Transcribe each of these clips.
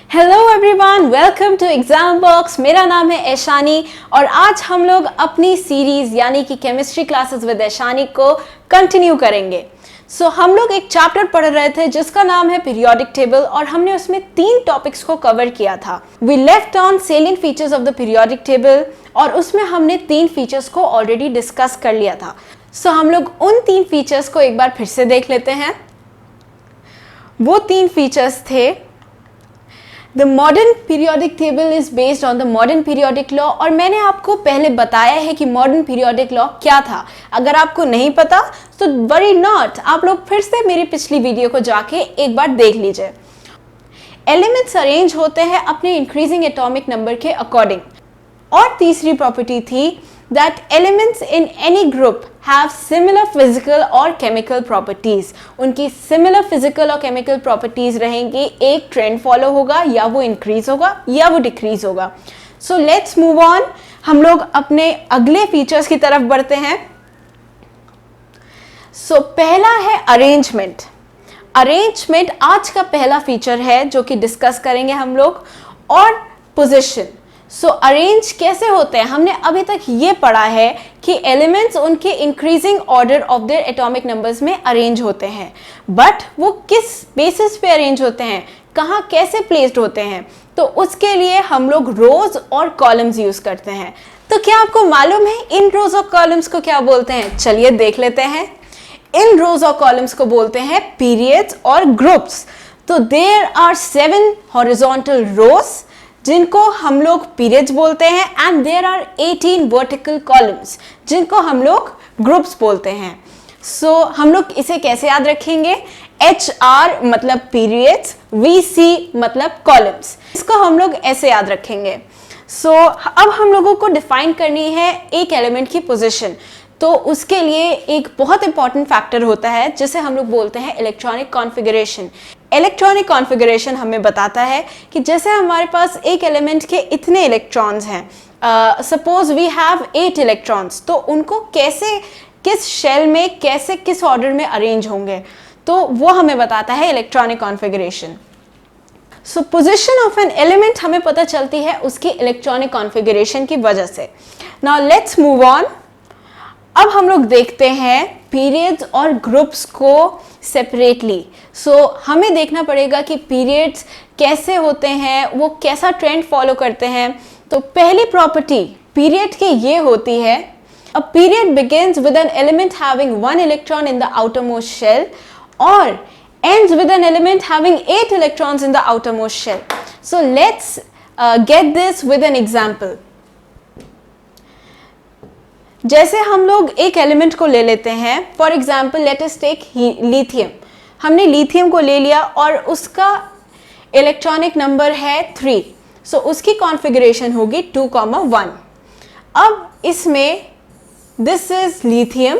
Hello everyone, welcome to exam box. मेरा नाम है ऐशानी और आज हम लोग अपनी सीरीज यानी कि केमिस्ट्री क्लासेस विद ऐशानी को कंटिन्यू करेंगे। हम लोग एक चैप्टर पढ़ रहे थे जिसका नाम है पीरियोडिक टेबल और हमने उसमें 3 टॉपिक्स को कवर किया था। We left on salient features of the periodic table और उसमें हमने 3 फीचर्स को ऑलरेडी डिस्कस कर लिया था। हम लोग उन 3 फीचर्स को एक बार फिर से देख लेते हैं। वो 3 फीचर्स थे, The modern periodic table is based on the modern periodic law। और मैंने आपको पहले बताया है कि modern periodic law क्या था। अगर आपको नहीं पता तो worry not, आप लोग फिर से मेरी पिछली वीडियो को जाके एक बार देख लीजिए। एलिमेंट्स अरेंज होते हैं अपने इंक्रीजिंग एटॉमिक नंबर के अकॉर्डिंग। और तीसरी प्रॉपर्टी थी that elements in any group have similar physical और chemical properties। उनकी similar physical और chemical properties रहेंगी, एक ट्रेंड फॉलो होगा, या वो इंक्रीज होगा या वो डिक्रीज होगा। सो लेट्स मूव ऑन, हम लोग अपने अगले फीचर्स की तरफ बढ़ते हैं। पहला है अरेंजमेंट। अरेंजमेंट आज का पहला फीचर है जो कि डिस्कस करेंगे हम लोग। और पोजिशन। अरेंज कैसे होते हैं, हमने अभी तक ये पढ़ा है कि एलिमेंट्स उनके increasing order of their atomic numbers में अरेंज होते हैं, बट वो किस बेसिस पे अरेंज होते हैं, कहाँ कैसे प्लेस्ड होते हैं, तो उसके लिए हम लोग रोज और कॉलम्स यूज करते हैं। तो क्या आपको मालूम है इन रोज और कॉलम्स को क्या बोलते हैं? चलिए देख लेते हैं। इन रोज और कॉलम्स को बोलते हैं पीरियड्स और ग्रुप्स। तो देयर आर 7 हॉरिजॉन्टल रोज जिनको हम लोग पीरियड्स बोलते हैं, and there are 18 vertical columns जिनको हम लोग ग्रुप्स बोलते हैं। हम लोग इसे कैसे याद रखेंगे? HR मतलब पीरियड्स, VC मतलब कॉलम्स। इसको हम लोग ऐसे याद रखेंगे। अब हम लोगों को डिफाइन करनी है एक एलिमेंट की पोजीशन। तो उसके लिए एक बहुत इंपॉर्टेंट फैक्टर होता है जिसे हम लोग बोलते हैं इलेक्ट्रॉनिक कॉन्फ़िगरेशन। इलेक्ट्रॉनिक कॉन्फ़िगरेशन हमें बताता है कि जैसे हमारे पास एक एलिमेंट के इतने इलेक्ट्रॉन्स हैं, सपोज वी हैव 8 इलेक्ट्रॉन्स, तो उनको कैसे किस शेल में कैसे किस ऑर्डर में अरेंज होंगे, तो वो हमें बताता है electronic configuration. Position of an element हमें पता चलती है उसकी इलेक्ट्रॉनिक कॉन्फ़िगरेशन की वजह से। Now let's move on. अब हम लोग देखते हैं पीरियड्स और ग्रुप्स को सेपरेटली। हमें देखना पड़ेगा कि पीरियड्स कैसे होते हैं, वो कैसा ट्रेंड फॉलो करते हैं। तो पहली प्रॉपर्टी पीरियड की ये होती है, a period begins with an element having 1 electron in the outermost shell और ends with an element having 8 electrons in the outermost shell. Let's get this with an example. जैसे हम लोग एक एलिमेंट को ले लेते हैं, for example let us take lithium. हमने लिथियम को ले लिया और उसका इलेक्ट्रॉनिक नंबर है 3। उसकी कॉन्फ़िगरेशन होगी 2,1। अब इसमें दिस इज लिथियम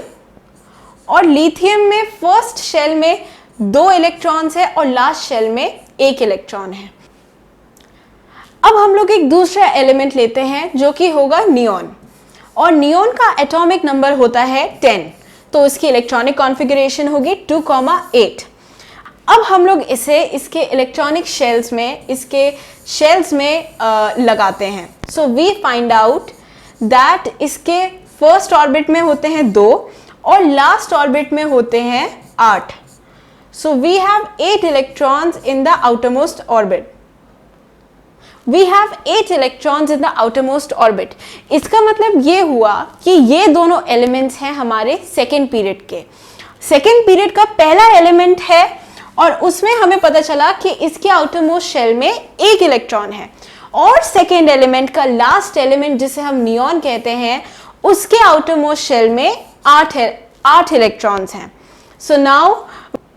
और लिथियम में फर्स्ट शेल में 2 इलेक्ट्रॉन्स है और लास्ट शेल में 1 इलेक्ट्रॉन है। अब हम लोग एक दूसरा एलिमेंट लेते हैं जो कि होगा नियॉन, और नियॉन का एटॉमिक नंबर होता है 10, तो इसकी इलेक्ट्रॉनिक कॉन्फ़िगरेशन होगी 2,8। अब हम लोग इसे इसके इलेक्ट्रॉनिक शेल्स में लगाते हैं। वी फाइंड आउट दैट इसके फर्स्ट ऑर्बिट में होते हैं 2 और लास्ट ऑर्बिट में होते हैं 8। We have 8 electrons in the outermost orbit. We have 8 electrons in the outermost orbit. इसका मतलब ये हुआ कि ये दोनों एलिमेंट्स हैं हमारे सेकेंड पीरियड के। सेकेंड पीरियड का पहला एलिमेंट है और उसमें हमें पता चला कि इसके आउटरमोस्ट शेल में 1 इलेक्ट्रॉन है, और सेकेंड एलिमेंट का लास्ट एलिमेंट जिसे हम नियॉन कहते हैं, उसके आउटरमोस्ट शेल में 8 इलेक्ट्रॉन्स हैं। Now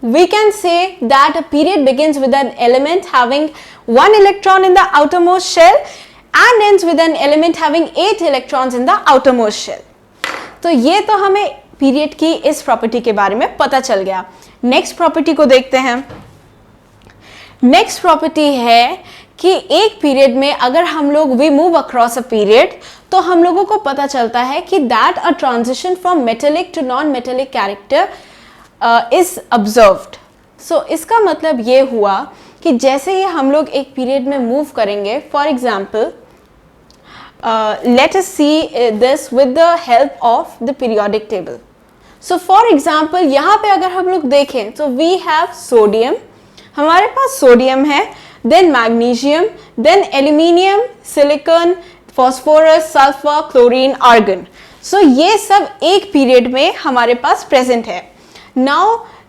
we can say that a period begins with an element having 1 electron in the outermost shell and ends with an element having 8 electrons in the outermost shell. तो ये तो हमें period की इस property के बारे में पता चल गया। नेक्स्ट प्रॉपर्टी को देखते हैं। नेक्स्ट प्रॉपर्टी है कि एक पीरियड में अगर हम लोग we move across a period, तो हम लोगों को पता चलता है कि that a transition from metallic to non metallic character is observed. इसका मतलब ये हुआ कि जैसे ही हम लोग एक पीरियड में मूव करेंगे, for example let us see this with the help of the periodic table. So for example यहाँ पे अगर हम लोग देखें तो we have sodium, हमारे पास सोडियम है, then magnesium, then aluminium, silicon, phosphorus, sulfur, chlorine, argon. So ये सब एक पीरियड में हमारे पास प्रेजेंट है. Now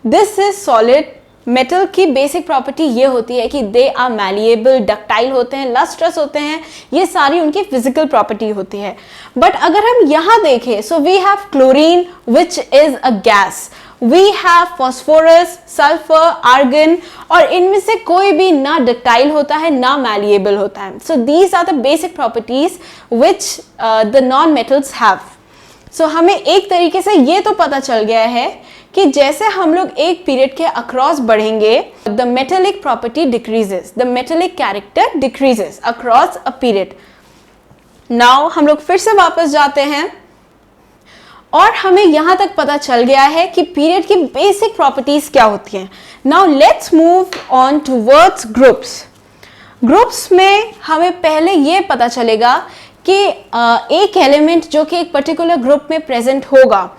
this is solid. Metal की बेसिक प्रॉपर्टी ये होती है कि दे आर मैलिएबल, डक्टाइल होते हैं, लस्ट्रस होते हैं, ये सारी उनकी फिजिकल प्रॉपर्टी होती है. बट अगर हम यहाँ देखें, so we have chlorine which is a gas, we have phosphorus, sulphur, argon, और इनमें से कोई भी ना डक्टाइल होता है ना मैलिएबल होता है. So these are the basic properties which the non metals have. So हमें एक तरीके से ये तो पता चल गया है कि जैसे हम लोग एक पीरियड के अक्रॉस बढ़ेंगे, the metallic property decreases, the metallic character decreases across a period. Now हम लोग फिर से वापस जाते हैं और हमें यहां तक पता चल गया है कि पीरियड की बेसिक प्रॉपर्टीज क्या होती हैं. Now let's move on towards groups. Groups में हमें पहले ये पता चलेगा कि एक एलिमेंट जो कि एक पर्टिकुलर ग्रुप में प्रेजेंट होगा,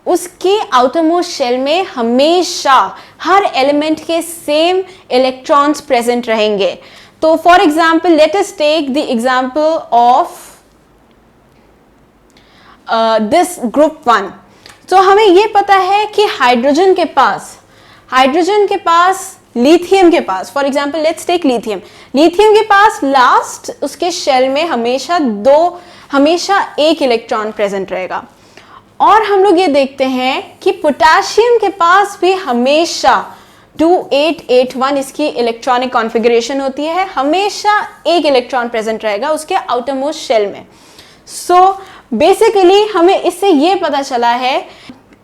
उसके आउटरमोस्ट शेल में हमेशा हर एलिमेंट के सेम इलेक्ट्रॉन्स प्रेजेंट रहेंगे. तो for example let us take the example of this group 1. तो हमें ये पता है कि हाइड्रोजन के पास लिथियम के पास, for example let's take lithium के पास लास्ट उसके शेल में हमेशा एक इलेक्ट्रॉन प्रेजेंट रहेगा. और हम लोग ये देखते हैं कि पोटेशियम के पास भी हमेशा 2881 इसकी इलेक्ट्रॉनिक कॉन्फ़िगरेशन होती है, हमेशा एक इलेक्ट्रॉन प्रेजेंट रहेगा उसके आउटर मोस्ट शेल में. सो बेसिकली हमें इससे ये पता चला है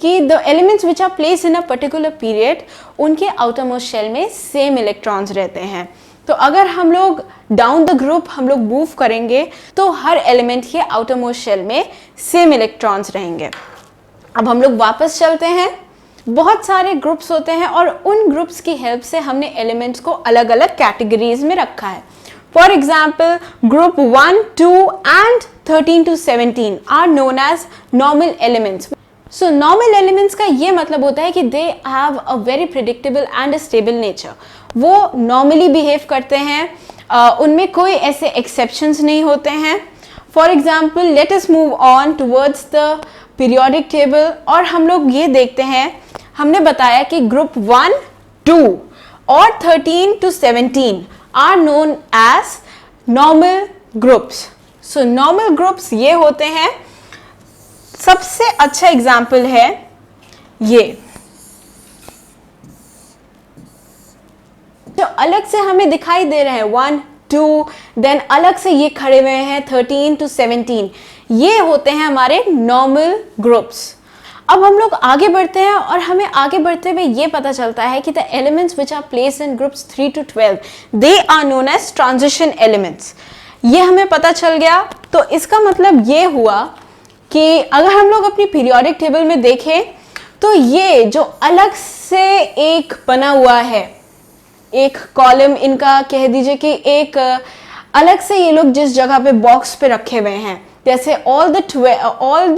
कि the elements which are placed in a particular period, उनके आउटर मोस्ट शेल में सेम इलेक्ट्रॉन्स रहते हैं. तो अगर हम लोग डाउन द ग्रुप हम लोग मूव करेंगे तो हर एलिमेंट के आउटर मोस्ट शेल में सेम इलेक्ट्रॉन्स रहेंगे. अब हम लोग वापस चलते हैं. बहुत सारे ग्रुप्स होते हैं और उन ग्रुप्स की हेल्प से हमने एलिमेंट्स को अलग अलग कैटेगरीज में रखा है. For example group 1, 2 and 13 to 17 are known as normal elements. So normal elements का ये मतलब होता है कि they have a very predictable and stable nature. वो नॉर्मली बिहेव करते हैं, उनमें कोई ऐसे एक्सेप्शंस नहीं होते हैं. For example let us move on towards the periodic table और हम लोग ये देखते हैं, हमने बताया कि ग्रुप 1, 2 और 13 to 17 are known as normal groups. So normal groups ये होते हैं. सबसे अच्छा एग्जाम्पल है ये जो अलग से हमें दिखाई दे रहे हैं 1, 2, देन अलग से ये खड़े हुए हैं 13 to 17. ये होते हैं हमारे नॉर्मल ग्रुप्स. अब हम लोग आगे बढ़ते हैं और हमें आगे बढ़ते हुए ये पता चलता है कि the elements which are placed in groups 3 to 12 they are known as transition elements. ये हमें पता चल गया. तो इसका मतलब ये हुआ कि अगर हम लोग अपनी पीरियोडिक टेबल में देखें तो ये जो अलग से एक बना हुआ है, एक कॉलम इनका कह दीजिए कि एक अलग से ये लोग जिस जगह पे बॉक्स पे रखे हुए हैं, जैसे all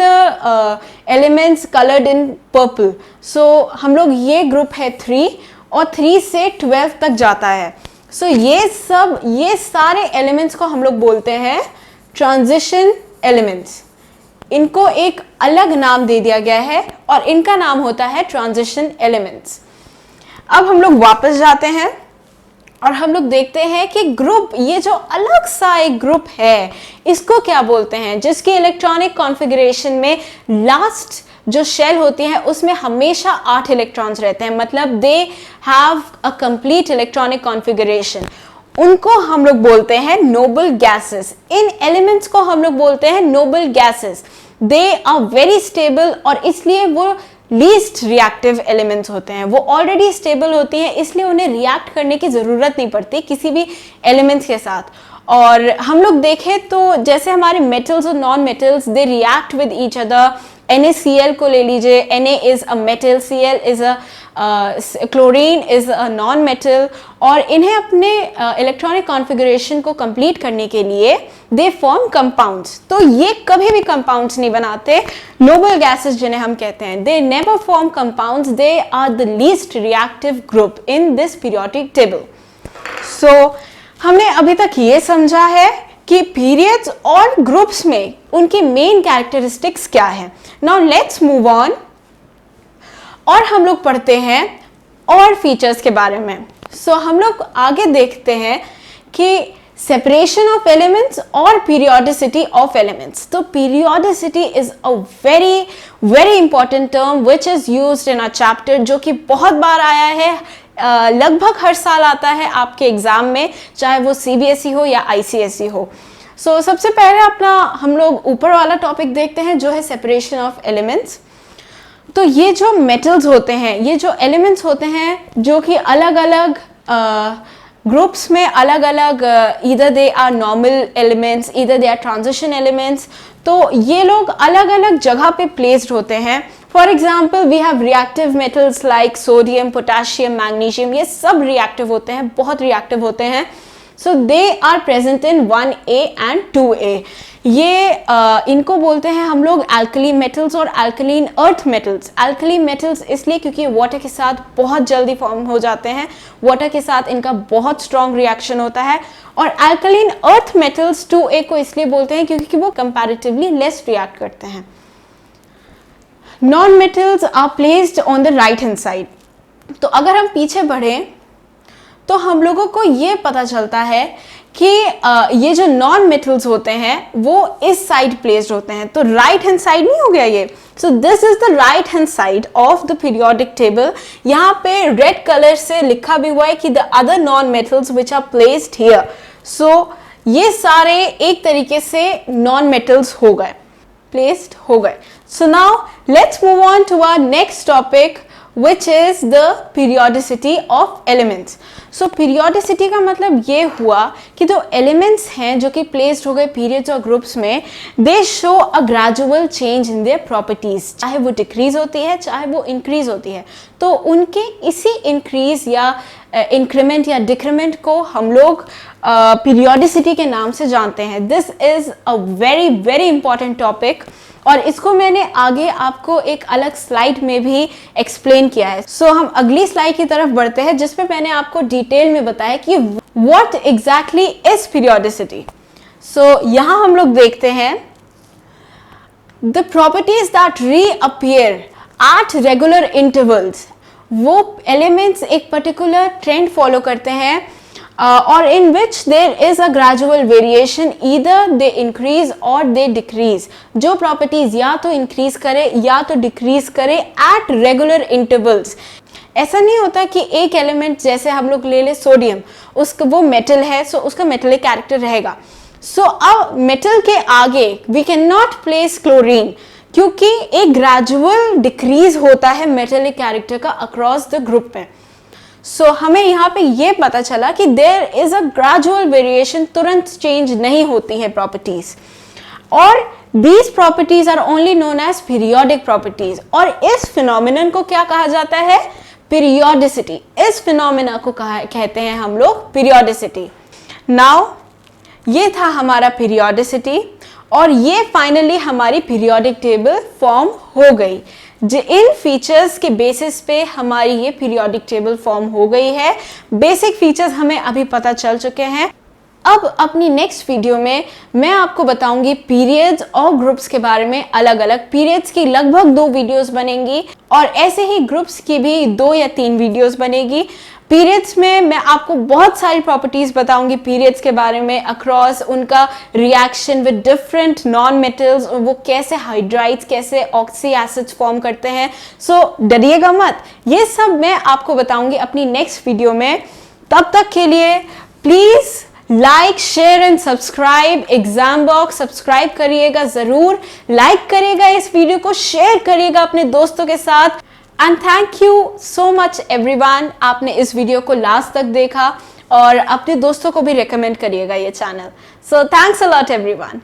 the elements coloured in purple. So हम लोग ये ग्रुप है 3 और 3 से 12 तक जाता है. सो ये सारे एलिमेंट्स को हम लोग बोलते हैं ट्रांजिशन एलिमेंट्स. इनको एक अलग नाम दे दिया गया है और इनका नाम होता है ट्रांजिशन एलिमेंट्स. अब हम लोग वापस जाते हैं और हम लोग देखते हैं कि ग्रुप, ये जो अलग सा एक ग्रुप है, इसको क्या बोलते हैं, जिसकी इलेक्ट्रॉनिक कॉन्फ़िगरेशन में लास्ट जो शेल होती है उसमें हमेशा 8 इलेक्ट्रॉन्स रहते हैं. मतलब दे have a complete electronic configuration. उनको हम लोग बोलते हैं नोबल गैसेस. इन एलिमेंट्स को हम लोग बोलते हैं noble gases. They are very stable और इसलिए वो लीस्ट रिएक्टिव एलिमेंट्स होते हैं. वो ऑलरेडी स्टेबल होती हैं, इसलिए उन्हें रिएक्ट करने की ज़रूरत नहीं पड़ती किसी भी एलिमेंट्स के साथ. और हम लोग देखें तो जैसे हमारे मेटल्स और non metals they react with each other NaCl को ले लीजिए, Na is a metal, Cl is a chlorine is a non metal, और इन्हें अपने इलेक्ट्रॉनिक कॉन्फ़िगरेशन को कंप्लीट करने के लिए दे फॉर्म कंपाउंड्स। तो ये कभी भी कंपाउंड्स नहीं बनाते, नोबल गैसेस जिन्हें हम कहते हैं, they never form compounds, they are the least reactive group in this periodic table. So हमने अभी तक ये समझा है कि पीरियड्स और ग्रुप्स में उनकी मेन कैरेक्टरिस्टिक्स क्या है। नाउ लेट्स मूव ऑन, और हम लोग पढ़ते हैं और फीचर्स के बारे में। सो हम लोग आगे देखते हैं कि सेपरेशन ऑफ एलिमेंट्स और पीरियोडिसिटी ऑफ एलिमेंट्स। तो periodicity is a very very important term which is used in a chapter, जो कि बहुत बार आया है, लगभग हर साल आता है आपके एग्जाम में, चाहे वो CBSE हो या ICSE हो। सो सबसे पहले अपना हम लोग ऊपर वाला टॉपिक देखते हैं जो है सेपरेशन ऑफ एलिमेंट्स। तो ये जो मेटल्स होते हैं, ये जो एलिमेंट्स होते हैं जो कि अलग अलग ग्रुप्स में अलग अलग, either they are normal elements, either they are transition elements, तो ये लोग अलग अलग जगह पे प्लेस्ड होते हैं। For example we have reactive metals like sodium, potassium, magnesium, ये सब रिएक्टिव होते हैं, बहुत रिएक्टिव होते हैं। So they are present in 1A and 2A। ये इनको बोलते हैं हम लोग एल्कली मेटल्स और alkaline earth metals. Alkali metals इसलिए क्योंकि वाटर के साथ बहुत जल्दी फॉर्म हो जाते हैं, वाटर के साथ इनका बहुत स्ट्रॉन्ग रिएक्शन होता है। और एल्कलीन अर्थ मेटल्स 2A को इसलिए बोलते हैं क्योंकि वो कंपैरेटिवली लेस रिएक्ट करते हैं। Non metals are placed on the right hand side. तो अगर हम पीछे बढ़ें तो हम लोगों को ये पता चलता है कि ये जो नॉन मेटल्स होते हैं वो इस साइड प्लेस्ड होते हैं। तो राइट हैंड साइड नहीं हो गया ये। So this is the right hand side of the periodic table. यहाँ पे रेड कलर से लिखा भी हुआ है कि the other non metals which are placed here. So ये सारे एक तरीके से नॉन मेटल्स हो गए, प्लेस्ड हो गए। So now let's move on to our next topic which is the periodicity of elements. So periodicity का मतलब ये हुआ कि जो elements हैं जो कि placed हो गए periods और groups में, they show a gradual change in their properties, चाहे वो decrease होती है चाहे वो increase होती है। तो उनके इसी increase या increment या decrement को हम लोग periodicity के नाम से जानते हैं। This is a very very important topic, और इसको मैंने आगे आपको एक अलग स्लाइड में भी एक्सप्लेन किया है। सो हम अगली स्लाइड की तरफ बढ़ते हैं जिसपे मैंने आपको डिटेल में बताया कि व्हाट एग्जैक्टली इज पीरियोडिसिटी। सो यहाँ हम लोग देखते हैं the properties that reappear at regular intervals. वो एलिमेंट्स एक पर्टिकुलर ट्रेंड फॉलो करते हैं और in which there is a gradual variation, either they increase or they decrease। जो properties या तो increase करे या तो decrease करे at regular intervals। ऐसा नहीं होता कि एक element, जैसे हम लोग ले ले सोडियम, उसका वो metal है, so उसका metallic character रहेगा। So अब metal के आगे we cannot place chlorine, क्योंकि एक gradual decrease होता है metallic character का across the group में। सो हमें यहाँ पे ये पता चला कि there is a gradual variation, तुरंत चेंज नहीं होती है प्रॉपर्टीज, और these properties are only known as periodic properties. और इस फिनोमिनन को क्या कहा जाता है? पीरियोडिसिटी। इस फिनोमिना को कहते हैं हम लोग पीरियोडिसिटी। नाउ ये था हमारा पीरियोडिसिटी, और ये फाइनली हमारी पीरियोडिक टेबल फॉर्म हो गई। इन फीचर्स के बेसिस पे हमारी ये पीरियोडिक टेबल फॉर्म हो गई है। बेसिक फीचर्स हमें अभी पता चल चुके हैं। अब अपनी नेक्स्ट वीडियो में मैं आपको बताऊंगी पीरियड्स और ग्रुप्स के बारे में। अलग अलग पीरियड्स की लगभग 2 वीडियोस बनेंगी और ऐसे ही ग्रुप्स की भी 2 या 3 वीडियोस बनेगी। पीरियड्स में मैं आपको बहुत सारी प्रॉपर्टीज बताऊंगी पीरियड्स के बारे में, अक्रॉस उनका reaction with different non metals, वो कैसे हाइड्राइड्स, कैसे ऑक्सी एसिड्स फॉर्म करते हैं। सो डरिएगा मत, ये सब मैं आपको बताऊंगी अपनी नेक्स्ट वीडियो में। तब तक के लिए please like, share and subscribe. Exam box subscribe करिएगा जरूर, लाइक करिएगा इस वीडियो को, शेयर करिएगा अपने दोस्तों के साथ। And thank you so much everyone, आपने इस वीडियो को लास्ट तक देखा और अपने दोस्तों को भी रेकमेंड करिएगा ये channel. So thanks a lot everyone.